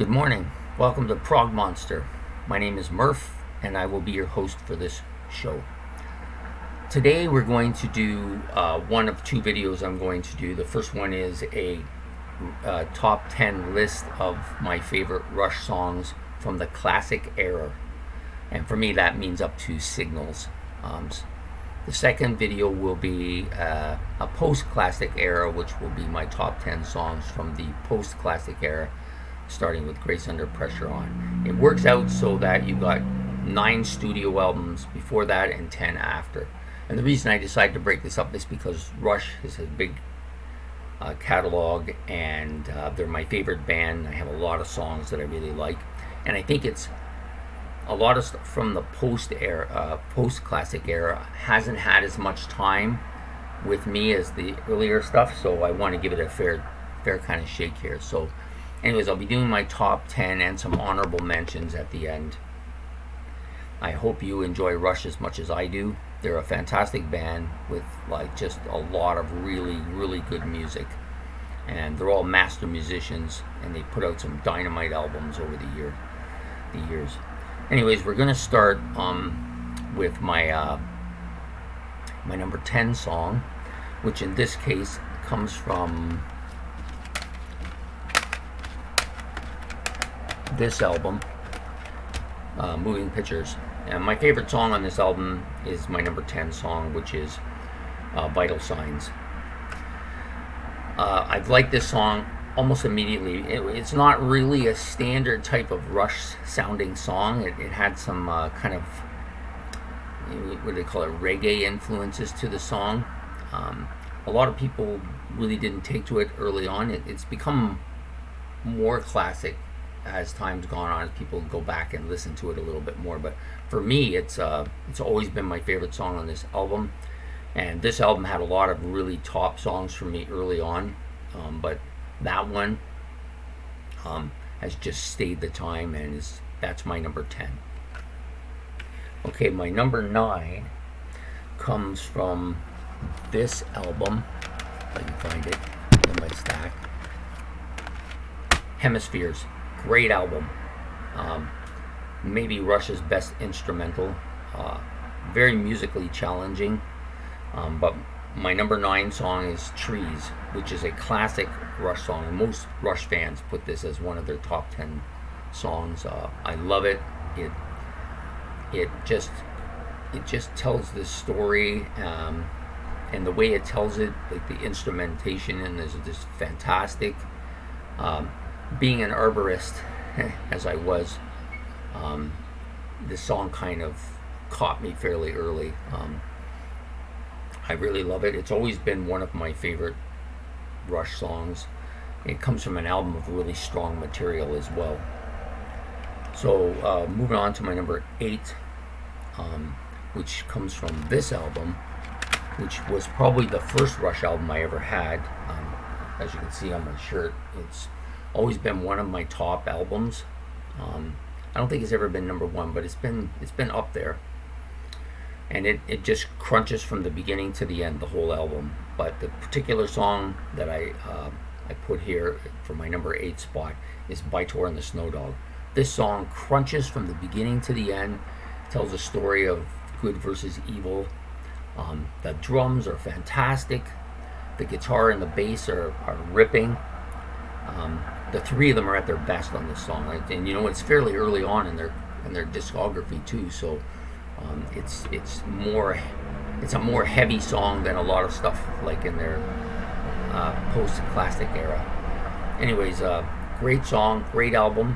Good morning. Welcome to Prog Monster. My name is Murph, and I will be your host for this show. Today we're going to do one of two videos I'm going to do. The first one is a top 10 list of my favorite Rush songs from the classic era. And for me, that means up to Signals. The second video will be a post-classic era, which will be my top 10 songs from the post-classic era, starting with Grace Under Pressure on. It works out so that you got 9 studio albums before that and 10 after. And the reason I decided to break this up is because Rush is a big catalog, and they're my favorite band. I have a lot of songs that I really like, and I think it's a lot of stuff from the post-classic era hasn't had as much time with me as the earlier stuff, so I want to give it a fair kind of shake here. So anyways, I'll be doing my top 10 and some honorable mentions at the end. I hope you enjoy Rush as much as I do. They're a fantastic band with just a lot of really good music, and they're all master musicians, and they put out some dynamite albums over the years. Anyways, we're gonna start with my my number 10 song, which in this case comes from this album, Moving Pictures. And my favorite song on this album is my number 10 song, which is Vital Signs. I've liked this song almost immediately. It's not really a standard type of Rush sounding song. It had some kind of, what do they call it, reggae influences to the song. A lot of people really didn't take to it early on. It's become more classic as time's gone on, as people go back and listen to it a little bit more. But for me, it's always been my favorite song on this album. And this album had a lot of really top songs for me early on, but that one has just stayed the time, and that's my number 10. Okay, my number 9 comes from this album, if I can find it in my stack. Hemispheres. Great album. Maybe Rush's best instrumental. Very musically challenging. But my number 9 song is Trees, which is a classic Rush song. And most Rush fans put this as one of their top 10 songs. I love it. It just tells this story, and the way it tells it, like the instrumentation, and is just fantastic. Being an arborist, as I was, this song kind of caught me fairly early. I really love it. It's always been one of my favorite Rush songs. It comes from an album of really strong material as well. So moving on to my number 8, which comes from this album, which was probably the first Rush album I ever had. As you can see on my shirt, it's always been one of my top albums. I don't think it's ever been number 1, but it's been up there. And it just crunches from the beginning to the end, the whole album. But the particular song that I put here for my number 8 spot is Bytor and the Snow Dog. This song crunches from the beginning to the end, tells a story of good versus evil. The drums are fantastic. The guitar and the bass are ripping. The three of them are at their best on this song, and it's fairly early on in their discography too. So it's a more heavy song than a lot of stuff like in their post-classic era. Anyways, great song, great album.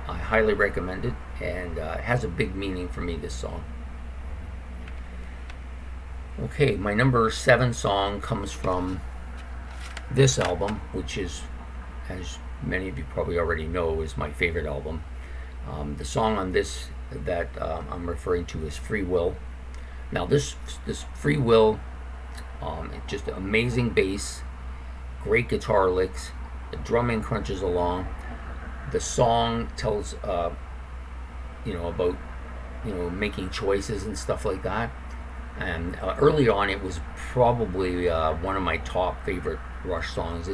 I highly recommend it, and it has a big meaning for me, this song. Okay, my number 7 song comes from this album, which is, as many of you probably already know, is my favorite album. The song on this that I'm referring to is Free Will. Now this Free Will, just amazing bass, great guitar licks, the drumming crunches along. The song tells about making choices and stuff like that. And early on, it was probably one of my top favorite Rush songs.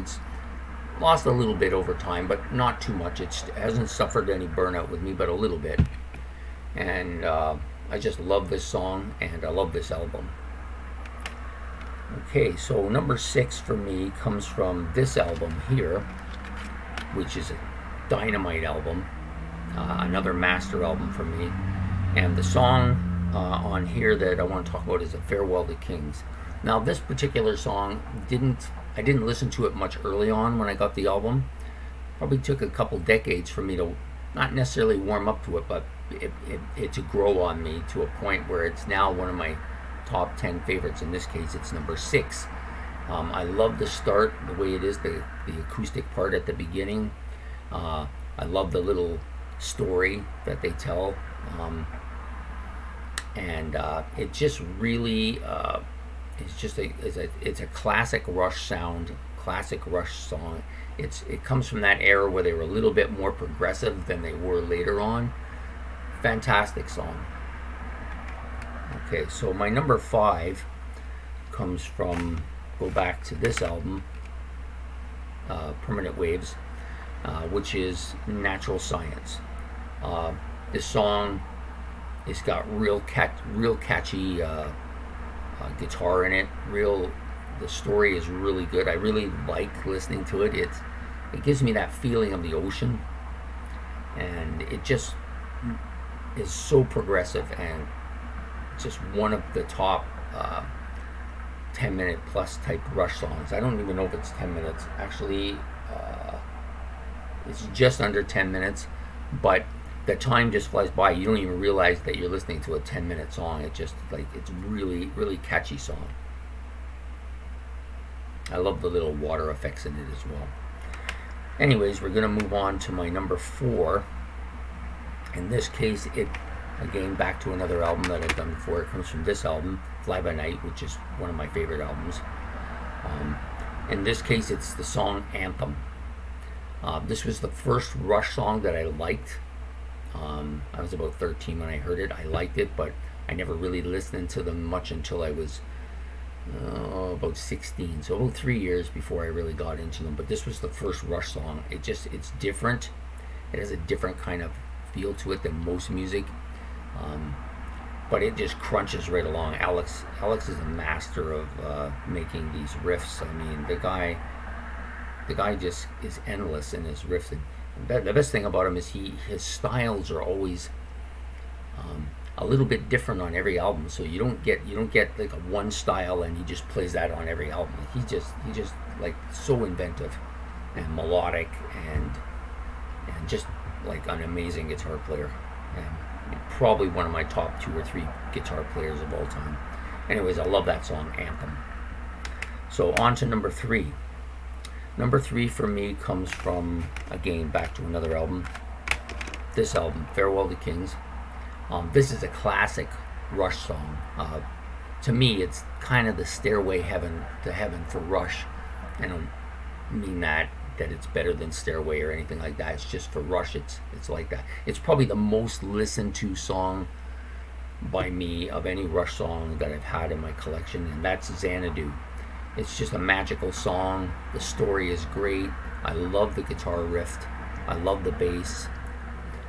lost a little bit over time, but not too much. It hasn't suffered any burnout with me, but a little bit. And I just love this song, and I love this album. Okay, so number 6 for me comes from this album here, which is a dynamite album, another master album for me. And the song on here that I want to talk about is A Farewell to Kings. Now, this particular song, I didn't listen to it much early on when I got the album. Probably took a couple decades for me to not necessarily warm up to it, but it to grow on me to a point where it's now one of my top 10 favorites. In this case, it's number 6. I love the start, the way it is, the acoustic part at the beginning. I love the little story that they tell, and it just really it's a classic Rush sound, classic Rush song. It comes from that era where they were a little bit more progressive than they were later on. Fantastic song. Okay, so my number 5 comes from, go back to this album, Permanent Waves, which is Natural Science. This song, it's got real catchy guitar in it. The story is really good. I really like listening to it. It gives me that feeling of the ocean, and it just is so progressive, and just one of the top 10-minute plus type Rush songs. I don't even know if it's 10 minutes. Actually, it's just under 10 minutes, but the time just flies by. You don't even realize that you're listening to a 10-minute song. It's really, really catchy song. I love the little water effects in it as well. Anyways, we're going to move on to my number 4. In this case, again, back to another album that I've done before. It comes from this album, Fly By Night, which is one of my favorite albums. In this case, it's the song Anthem. This was the first Rush song that I liked. I was about 13 when I heard it. I liked it, but I never really listened to them much until I was about 16. So about 3 years before I really got into them. But this was the first Rush song. It's different. It has a different kind of feel to it than most music. But it just crunches right along. Alex is a master of making these riffs. I mean, the guy just is endless in his riffs. And the best thing about him is his styles are always a little bit different on every album. So you don't get like a one style and he just plays that on every album. Like he just like so inventive and melodic and just like an amazing guitar player. And probably one of my top 2 or 3 guitar players of all time. Anyways, I love that song, Anthem. So on to number 3. Number 3 for me comes from, again, back to another album. This album, Farewell to Kings. This is a classic Rush song. To me, it's kind of the stairway to heaven for Rush. I don't mean that it's better than Stairway or anything like that. It's just for Rush, it's like that. It's probably the most listened to song by me of any Rush song that I've had in my collection, and that's Xanadu. It's just a magical song. The story is great. I love the guitar riff. I love the bass.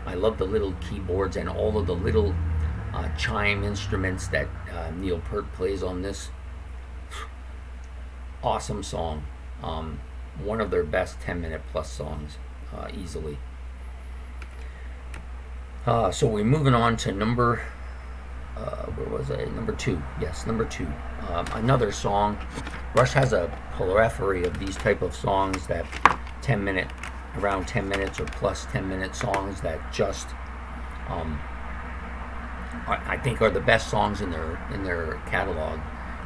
I love the little keyboards and all of the little chime instruments that Neil Peart plays on this. Awesome song. One of their best 10-minute plus songs, easily. So we're moving on to number, where was I? Number 2. Yes, number 2. Another song. Rush has a plethora of these type of songs that around 10 minutes or plus 10-minute songs that just, I think are the best songs in their catalog.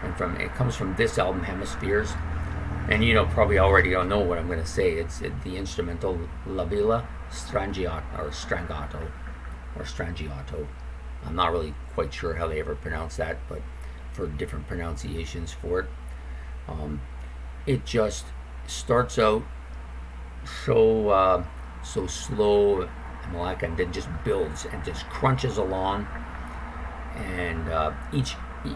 And it comes from this album, Hemispheres. And probably already don't know what I'm going to say. It's the instrumental La Villa Strangiato. I'm not really quite sure how they ever pronounce that, but for different pronunciations for it. It just starts out so slow and then just builds and just crunches along. And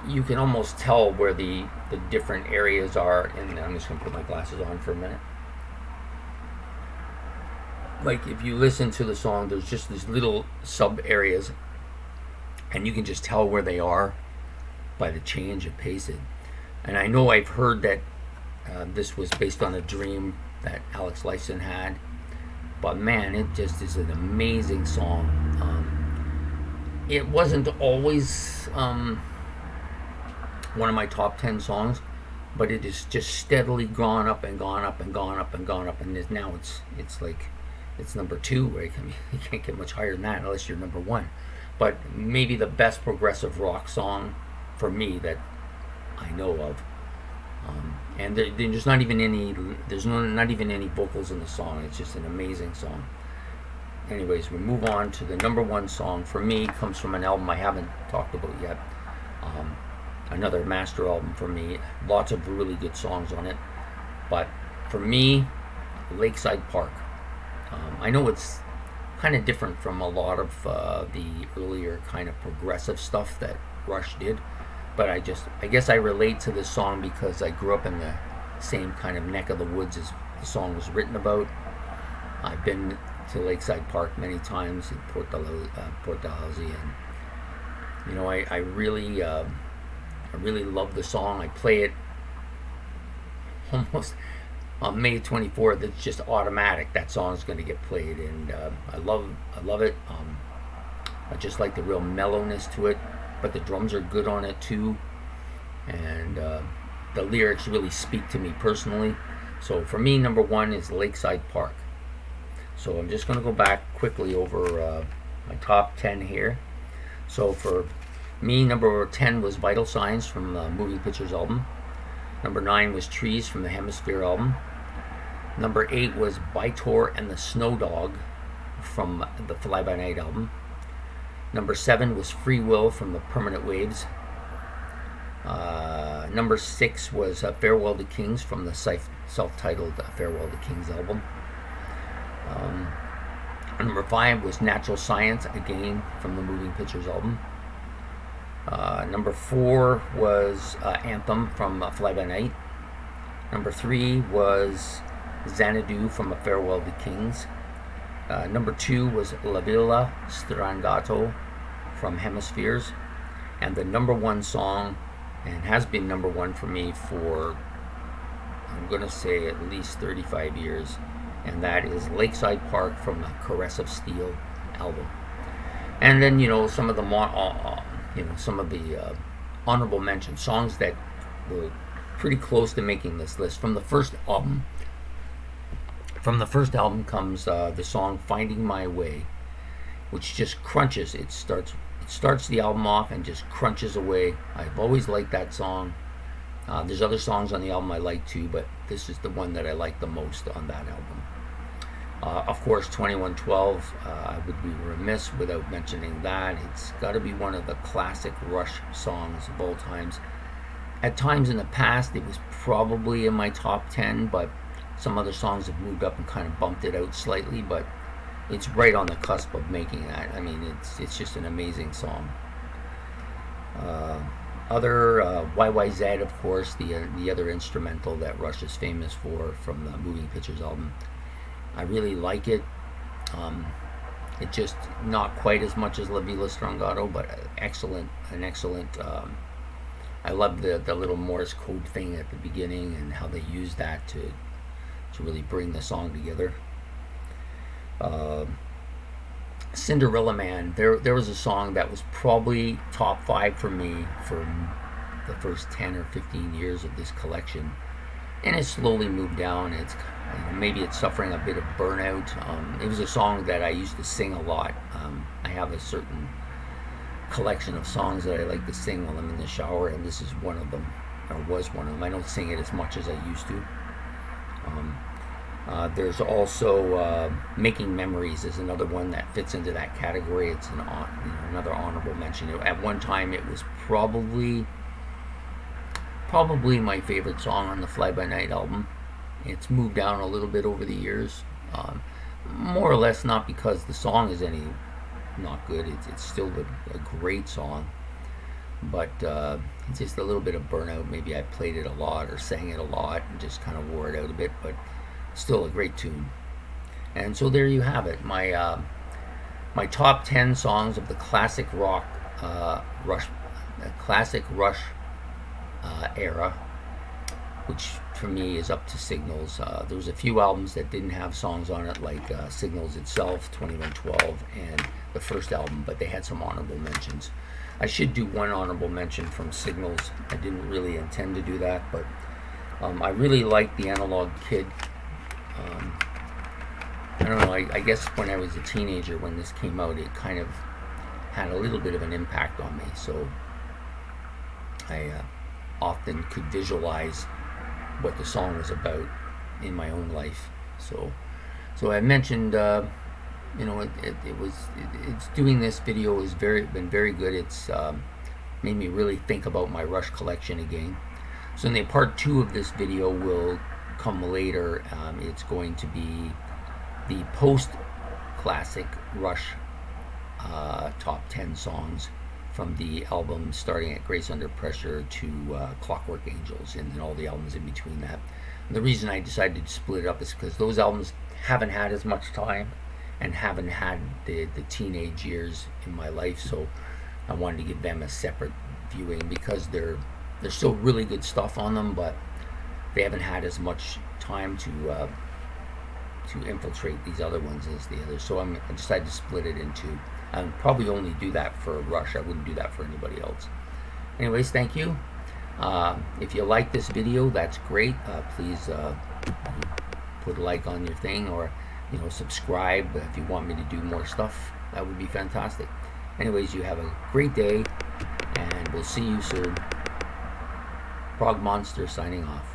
you can almost tell where the different areas are. And I'm just going to put my glasses on for a minute. like if you listen to the song, there's just these little sub areas, and you can just tell where they are by the change of pace. And I know I've heard that this was based on a dream that Alex Lifeson had, but man, it just is an amazing song. It wasn't always one of my top 10 songs, but it has just steadily gone up and gone up and gone up and gone up, and now it's like it's number 2, right? I mean, you can't get much higher than that unless you're number 1. But maybe the best progressive rock song for me that I know of. And there's not even any vocals in the song. It's just an amazing song. Anyways, we move on to the number 1 song for me. Comes from an album I haven't talked about yet. Another master album for me. Lots of really good songs on it. But for me, Lakeside Park. I know it's kind of different from a lot of the earlier kind of progressive stuff that Rush did. But I guess I relate to this song because I grew up in the same kind of neck of the woods as the song was written about. I've been to Lakeside Park many times in Port Dalhousie, and I really love the song. I play it almost on May 24th. It's just automatic. That song's going to get played, and I love it. I just like the real mellowness to it. But the drums are good on it too, and the lyrics really speak to me personally. So for me, number 1 is Lakeside Park. So I'm just going to go back quickly over my top 10 here. So for me, number 10 was Vital Signs from the Moving Pictures album. Number 9 was Trees from the Hemisphere album. Number 8 was Bytor and the Snow Dog from the Fly By Night album. Number 7 was Free Will from the Permanent Waves. Number 6 was Farewell to Kings from the self-titled Farewell to Kings album. Number 5 was Natural Science, again from the Moving Pictures album. Number 4 was Anthem from Fly By Night. Number 3 was Xanadu from A Farewell to Kings. Number 2 was La Villa Strangato from Hemispheres. And the number 1 song, and has been number 1 for me for, I'm going to say, at least 35 years, and that is Lakeside Park from the Caress of Steel album. And then, some of the honorable mention songs that were pretty close to making this list from the first album. From the first album comes the song Finding My Way, which just crunches. It starts the album off and just crunches away. I've always liked that song. There's other songs on the album I like too, but this is the one that I like the most on that album. Of course, 2112, I would be remiss without mentioning that. It's got to be one of the classic Rush songs of all times. At times in the past, it was probably in my top 10, but some other songs have moved up and kind of bumped it out slightly, but it's right on the cusp of making that. I mean, it's just an amazing song. Other YYZ, of course, the other instrumental that Rush is famous for from the Moving Pictures album. I really like it. It's just not quite as much as La Villa Strangato, but an excellent. I love the little Morse code thing at the beginning and how they use that to really bring the song together. Cinderella Man, there was a song that was probably top 5 for me for the first 10 or 15 years of this collection, and it slowly moved down. Maybe it's suffering a bit of burnout. It was a song that I used to sing a lot. I have a certain collection of songs that I like to sing while I'm in the shower, and this is one of them, or was one of them. I don't sing it as much as I used to. There's also Making Memories is another one that fits into that category. It's another honorable mention. At one time, it was probably my favorite song on the Fly By Night album. It's moved down a little bit over the years, more or less not because the song is not good. It's still a great song, but it's just a little bit of burnout. Maybe I played it a lot or sang it a lot and just kind of wore it out a bit, but still a great tune. And so there you have it. My top 10 songs of the classic rock Rush era, which for me is up to Signals. There was a few albums that didn't have songs on it, like Signals itself, 2112, and the first album, but they had some honorable mentions. I should do one honorable mention from Signals. I didn't really intend to do that, but I really liked the Analog Kid. I don't know, I guess when I was a teenager when this came out, it kind of had a little bit of an impact on me, so I often could visualize what the song was about in my own life. So I mentioned, it's doing this video has been very good. It's made me really think about my Rush collection again. So in the part 2 of this video will come later. It's going to be the post-classic Rush top 10 songs from the album starting at Grace Under Pressure to Clockwork Angels, and then all the albums in between that. And the reason I decided to split it up is because those albums haven't had as much time and haven't had the teenage years in my life, so I wanted to give them a separate viewing because there's still really good stuff on them, but they haven't had as much time to infiltrate these other ones as the others. So I decided to split it into. I'd probably only do that for Rush. I wouldn't do that for anybody else. Anyways, thank you. If you like this video, that's great. Please put a like on your thing, or subscribe if you want me to do more stuff. That would be fantastic. Anyways, you have a great day, and we'll see you soon. Prog Monster signing off.